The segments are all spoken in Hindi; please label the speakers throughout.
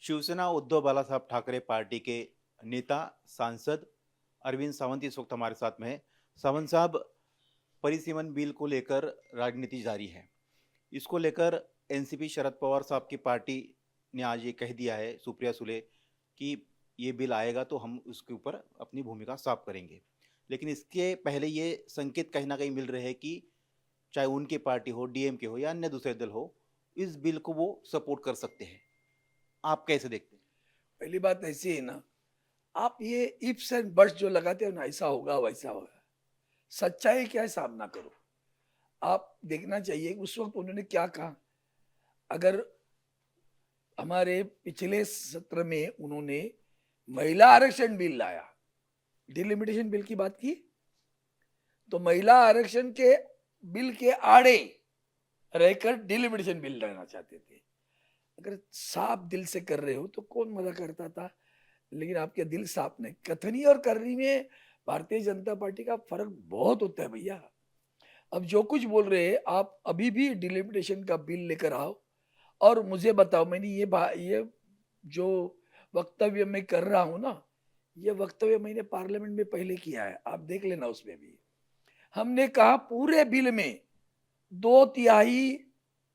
Speaker 1: शिवसेना उद्धव बालासाहब ठाकरे पार्टी के नेता सांसद अरविंद सावंत इस वक्त हमारे साथ में है। सावंत साहब, परिसीमन बिल को लेकर राजनीति जारी है। इसको लेकर एनसीपी शरद पवार साहब की पार्टी ने आज ये कह दिया है, सुप्रिया सुले, कि ये बिल आएगा तो हम उसके ऊपर अपनी भूमिका साफ करेंगे। लेकिन इसके पहले ये संकेत कहीं ना कहीं मिल रहे हैं कि चाहे उनकी पार्टी हो, डीएमके हो या अन्य दूसरे दल हो, इस बिल को वो सपोर्ट कर सकते हैं। आप कैसे देखते हैं?
Speaker 2: पहली बात ऐसी है ना, आप ये इफ्स एंड बट्स जो लगाते हो ना, ऐसा होगा वैसा होगा, सच्चाई क्या है सामना करो। आप देखना चाहिए कि उस वक्त उन्होंने क्या कहा। अगर हमारे पिछले सत्र में उन्होंने महिला आरक्षण बिल लाया, डिलिमिटेशन बिल की बात की, तो महिला आरक्षण के बिल के आड़े रहकर डिलिमिटेशन बिल लाना चाहते थे। अगर साफ दिल से कर रहे हो तो कौन मजा करता था। लेकिन आपके दिल साफ नहीं, कथनी और करनी में भारतीय जनता पार्टी का फर्क बहुत होता है भैया। अब जो कुछ बोल रहे हैं आप, अभी भी डिलिमिटेशन का बिल लेकर आओ और मुझे बताओ। मैंने ये जो वक्तव्य मैं कर रहा हूं ना, ये वक्तव्य मैंने पार्लियामेंट में पहले किया है, आप देख लेना। उसमें भी हमने कहा पूरे बिल में 2/3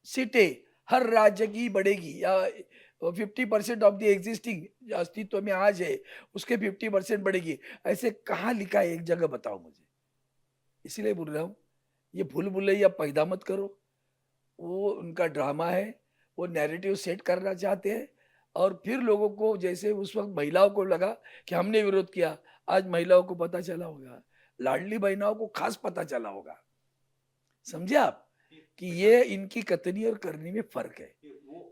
Speaker 2: सीटें हर राज्य की बढ़ेगी, या 50% ऑफ द एग्जिस्टिंग अस्तित्व में आज है उसके 50% बढ़ेगी। ऐसे कहाँ लिखा है, एक जगह बताओ मुझे। इसलिए बोल रहा हूँ, ये भूल भुलैया पैदा मत करो। वो उनका ड्रामा है, वो नैरेटिव सेट करना चाहते हैं। और फिर लोगों को, जैसे उस वक्त महिलाओं को लगा कि हमने विरोध किया, आज महिलाओं को पता चला होगा, लाडली बहनाओं को खास पता चला होगा। समझे आप कि ये इनकी कथनी और करनी में फर्क है।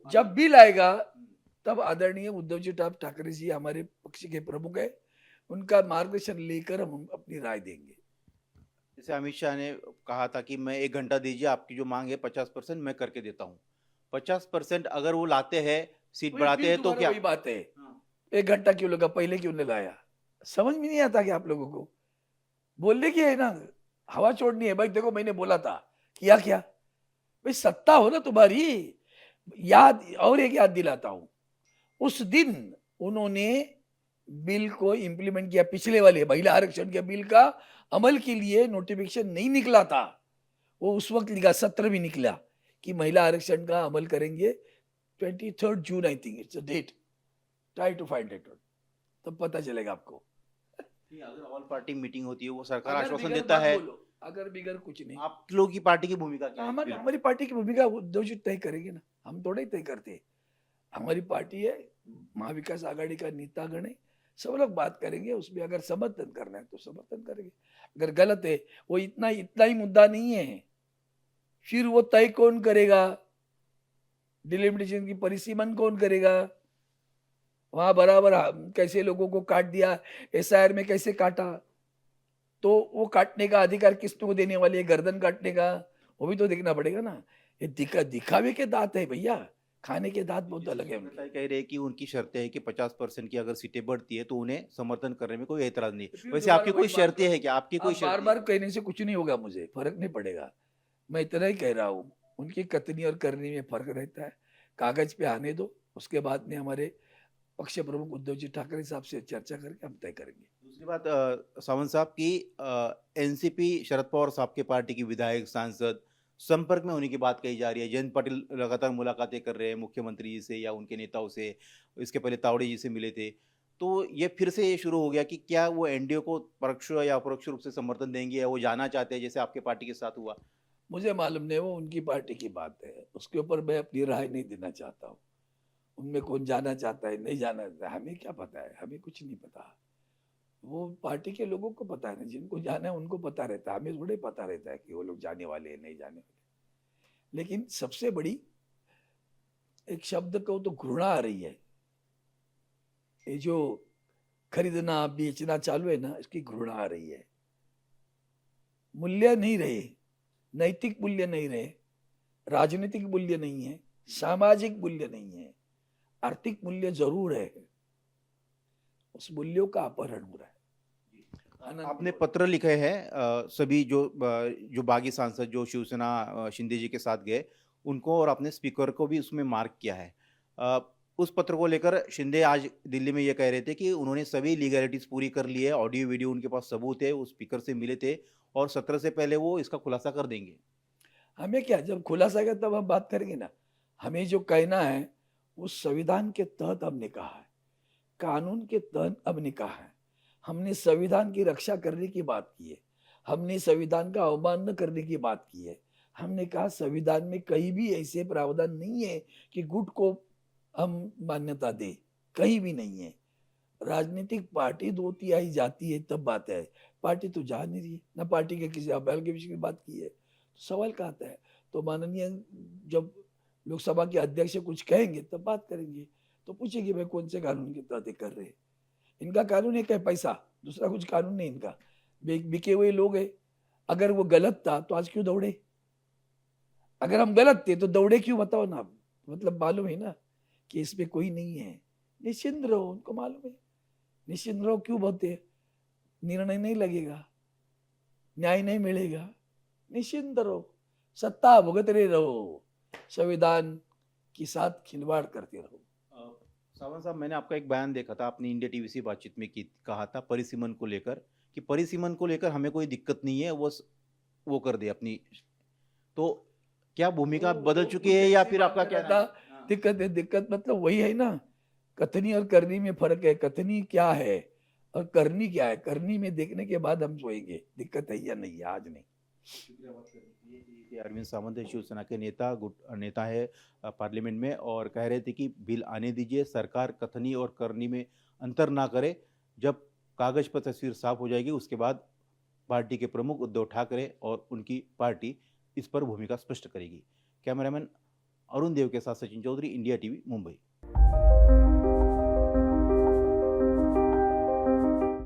Speaker 2: जब बिल आएगा तब आदरणीय उद्धव जी ठाकरे जी हमारे पक्ष के प्रमुख है, उनका मार्गदर्शन लेकर हम अपनी राय देंगे।
Speaker 1: जैसे अमित शाह ने कहा था कि मैं 1 घंटा दीजिए, आपकी जो मांग है 50% मैं करके देता हूँ। 50% अगर वो लाते हैं, सीट
Speaker 2: वही
Speaker 1: बढ़ाते
Speaker 2: फिर
Speaker 1: हैं तो
Speaker 2: दोबारा
Speaker 1: क्या?
Speaker 2: वही बात है,
Speaker 1: हाँ।
Speaker 2: 1 घंटा क्यों लगा, पहले क्यों नहीं लाया। समझ में नहीं आता कि आप लोगों को बोलने की है ना, हवा छोड़नी है। भाई देखो मैंने बोला था, किया क्या। भाई सत्ता हो ना तुम्हारी। याद, और एक याद दिलाता हूं, उस दिन उन्होंने बिल को इंप्लीमेंट किया, पिछले वाले महिला आरक्षण के बिल का अमल के लिए नोटिफिकेशन नहीं निकला था। वो उस वक्त लिखा, सत्र भी निकला कि महिला आरक्षण का अमल करेंगे 23 जून, I think it's a date, try to find it, तब पता चलेगा आपको।
Speaker 1: कि अगर ऑल पार्टी मीटिंग होती है, वो सरकार
Speaker 2: अगर
Speaker 1: आश्वासन
Speaker 2: बिगर
Speaker 1: देता
Speaker 2: मत
Speaker 1: है।
Speaker 2: बोलो, अगर बिगर कुछ नहीं।
Speaker 1: आप लोगों की पार्टी की भूमिका क्या है इस
Speaker 2: हमारी
Speaker 1: बिल
Speaker 2: हमारी पार्टी की भूमिका उद्धव जी तय करेंगे ना, हम थोड़े ही तय करते हैं। हमारी पार्टी है, महाविकास आघाड़ी का नेतागण है, सब लोग बात करेंगे। उसमें अगर समर्थन करना है तो समर्थन करेंगे, अगर गलत है, वो इतना इतना ही मुद्दा नहीं है। फिर वो तय कौन करेगा, डिलिमिटेशन की परिसीमन कौन करेगा। वहां बराबर कैसे लोगों को काट दिया, एसआईआर में कैसे काटा, तो वो काटने का अधिकार किसको देने वाले है, गर्दन काटने का, वो भी तो देखना पड़ेगा ना। ये दिखावे के दांत है भैया, खाने के दांत बहुत अलग है उनके।
Speaker 1: कह रहे हैं कि उनकी शर्तें है कि 50% की अगर सीटें बढ़ती है तो उन्हें समर्थन करने में कोई एतराज नहीं।
Speaker 2: तो फिर
Speaker 1: वैसे
Speaker 2: दोबारा
Speaker 1: आपकी
Speaker 2: वही
Speaker 1: कोई
Speaker 2: बात
Speaker 1: शर्तें है
Speaker 2: करो।
Speaker 1: क्या? आपकी कोई
Speaker 2: आप बार
Speaker 1: शर्तें
Speaker 2: बार
Speaker 1: हैं?
Speaker 2: कहने से कुछ नहीं होगा, मुझे फर्क नहीं पड़ेगा। मैं इतना ही कह रहा हूँ, उनकी कथनी और करनी में फर्क रहता है। कागज पे आने दो, उसके बाद में हमारे पक्ष प्रमुख उद्धव जी ठाकरे साहब से चर्चा करके हम तय करेंगे।
Speaker 1: दूसरी बात, सावंत साहब की एनसीपी शरद पवार साहब के पार्टी की विधायक सांसद संपर्क में होने की बात कही जा रही है। जयंत पाटिल लगातार मुलाकातें कर रहे हैं मुख्यमंत्री जी से या उनके नेताओं से। इसके पहले तावड़े जी से मिले थे। तो ये फिर से ये शुरू हो गया कि क्या वो एनडीए को परोक्ष या अपरोक्ष रूप से समर्थन देंगे, या वो जाना चाहते हैं जैसे आपके पार्टी के साथ हुआ?
Speaker 2: मुझे मालूम नहीं, वो उनकी पार्टी की बात है, उसके ऊपर मैं अपनी राय नहीं देना चाहता हूँ। उनमें कौन जाना चाहता है नहीं जाना चाहता है, हमें क्या पता है, हमें कुछ नहीं पता। वो पार्टी के लोगों को पता है ना, जिनको जाना है उनको पता रहता है, हमें थोड़े पता रहता है कि वो लोग जाने वाले हैं नहीं जाने वाले। लेकिन सबसे बड़ी एक शब्द को तो घृणा आ रही है, ये जो खरीदना बेचना चालू है ना, इसकी घृणा आ रही है। मूल्य नहीं रहे, नैतिक मूल्य नहीं रहे, राजनीतिक मूल्य नहीं है, सामाजिक मूल्य नहीं है, आर्थिक मूल्य जरूर है। उस मूल्यों का अपहरण हो रहा है। आनंद
Speaker 1: आपने
Speaker 2: हो रहा
Speaker 1: पत्र लिखे हैं सभी जो बागी सांसद जो शिवसेना शिंदे जी के साथ गए, उनको, और अपने स्पीकर को भी उसमें मार्क किया है। उस पत्र को लेकर शिंदे आज दिल्ली में ये कह रहे थे कि उन्होंने सभी लीगैलिटीज पूरी कर ली है, ऑडियो वीडियो उनके पास सबूत है, उस स्पीकर से मिले थे और 17 से पहले वो इसका खुलासा कर देंगे।
Speaker 2: हमें क्या, जब खुलासा किया तब हम बात करेंगे ना। हमें जो कहना है उस संविधान के तहत हमने कहा है, कानून के तहत हमने कहा है। हमने संविधान की रक्षा करने की बात की है, हमने संविधान का अवमान न करने की बात की है। हमने कहा संविधान में कहीं भी ऐसे प्रावधान नहीं है कि गुट को हम मान्यता दे, कहीं भी नहीं है। राजनीतिक पार्टी 2/3 जाती है तब बात है, पार्टी तो जा नहीं रही है, ना पार्टी के किसी अभ्यास के विषय की बात की है। तो सवाल कहाँ आता है? तो माननीय जब लोकसभा के अध्यक्ष कुछ कहेंगे तब बात करेंगे। तो पूछेंगे भाई कौन से कानून के तहत ये कर रहे हैं? इनका कानून एक है पैसा, दूसरा कुछ कानून नहीं इनका। बिके हुए लोग है। अगर वो गलत था तो आज क्यों दौड़े? अगर हम गलत थे तो दौड़े क्यों, बताओ ना आप। मतलब मालूम है ना कि इसमें कोई नहीं है, निश्चिंत रहो, उनको मालूम है। निश्चिंत रहो क्यों बोलते? निर्णय नहीं लगेगा, न्याय नहीं मिलेगा, निश्चिंत रहो, सत्ता भुगतते रहो, संविधान के साथ खिलवाड़ करते रहो।
Speaker 1: सावंत साहब, मैंने आपका एक बयान देखा था, आपने इंडिया टीवी से बातचीत में की कहा था परिसीमन को लेकर कि परिसीमन को लेकर हमें कोई दिक्कत नहीं है, वो कर दे अपनी। तो क्या भूमिका बदल चुकी है या फिर आपका क्या
Speaker 2: था? दिक्कत है, दिक्कत मतलब वही है ना, कथनी और करनी में फर्क है। कथनी क्या है और करनी क्या है, करनी में देखने के बाद हम सोएंगे दिक्कत है या नहीं है, आज नहीं।
Speaker 1: शुक्रिया बात करने के लिए कि अरविंद सावंत शिवसेना के नेता है पार्लियामेंट में, और कह रहे थे कि बिल आने दीजिए, सरकार कथनी और करनी में अंतर ना करे। जब कागज पर तस्वीर साफ हो जाएगी उसके बाद पार्टी के प्रमुख उद्धव ठाकरे और उनकी पार्टी इस पर भूमिका स्पष्ट करेगी। कैमरामैन अरुण देव के साथ सचिन चौधरी, इंडिया टीवी, मुंबई।